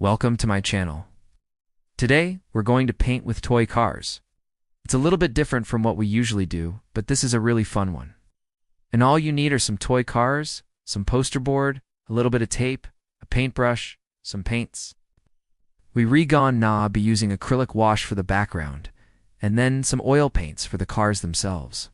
Welcome to my channel. Today, we're going to paint with toy cars. It's a little bit different from what we usually do, but this is a really fun one. And all you need are some toy cars, some poster board, a little bit of tape, a paintbrush, some paints. We're gonna be using acrylic wash for the background, and then some oil paints for the cars themselves.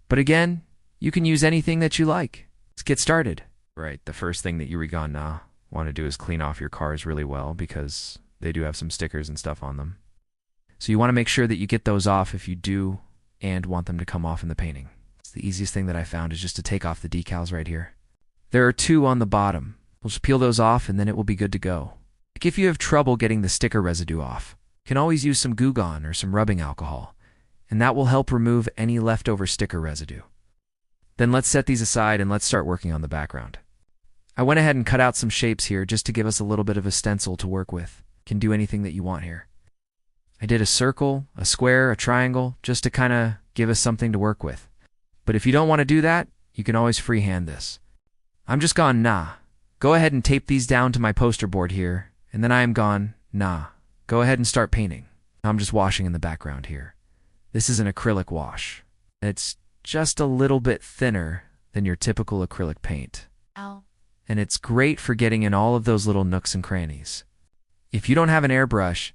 But again, you can use anything that you like. Let's get started. Right, the first thing that you're gonna want to do is clean off your cars really well because they do have some stickers and stuff on them. So you want to make sure that you get those off if you do and want them to come off in the painting. It's the easiest thing that I found is just to take off the decals right here. There are two on the bottom. We'll just peel those off and then it will be good to go. Like if you have trouble getting the sticker residue off, you can always use some Goo Gone or some rubbing alcohol, and that will help remove any leftover sticker residue. Then let's set these aside and let's start working on the background. I went ahead and cut out some shapes here just to give us a little bit of a stencil to work with. You can do anything that you want here. I did a circle, a square, a triangle, just to kind of give us something to work with. But if you don't want to do that, you can always freehand this. I'm just gone, go ahead and tape these down to my poster board here, and then I am gone, go ahead and start painting. I'm just washing in the background here. This is an acrylic wash. It's just a little bit thinner than your typical acrylic paint. Ow. And it's great for getting in all of those little nooks and crannies. If you don't have an airbrush,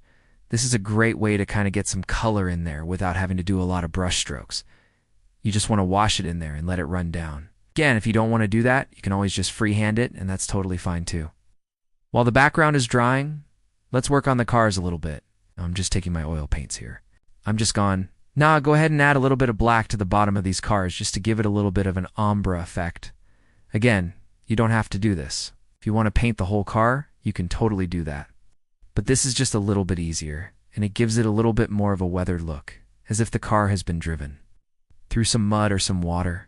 this is a great way to kind of get some color in there without having to do a lot of brush strokes. You just want to wash it in there and let it run down. Again, if you don't want to do that, you can always just freehand it, and that's totally fine too. While the background is drying, let's work on the cars a little bit. I'm just taking my oil paints here. I'm just gone, go ahead and add a little bit of black to the bottom of these cars just to give it a little bit of an ombre effect. Again, you don't have to do this. If you want to paint the whole car, you can totally do that. But this is just a little bit easier, and it gives it a little bit more of a weathered look, as if the car has been driven through some mud or some water.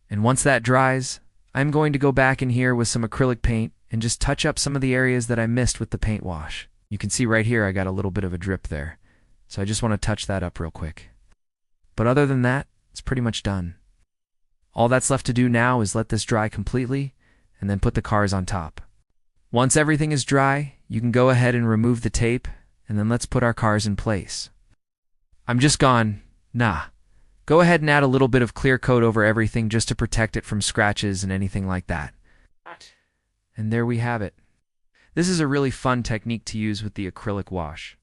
And once that dries, I'm going to go back in here with some acrylic paint and just touch up some of the areas that I missed with the paint wash. You can see right here I got a little bit of a drip there, so I just want to touch that up real quick. But other than that, it's pretty much done. All that's left to do now is let this dry completely, and then put the cars on top. Once everything is dry, you can go ahead and remove the tape, and then let's put our cars in place. I'm just gone, go ahead and add a little bit of clear coat over everything just to protect it from scratches and anything like that. And there we have it. This is a really fun technique to use with the acrylic wash.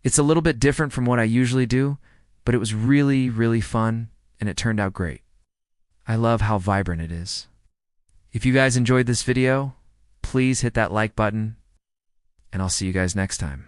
It's a little bit different from what I usually do, but it was really, really fun, and it turned out great. I love how vibrant it is. If you guys enjoyed this video, please hit that like button, and I'll see you guys next time.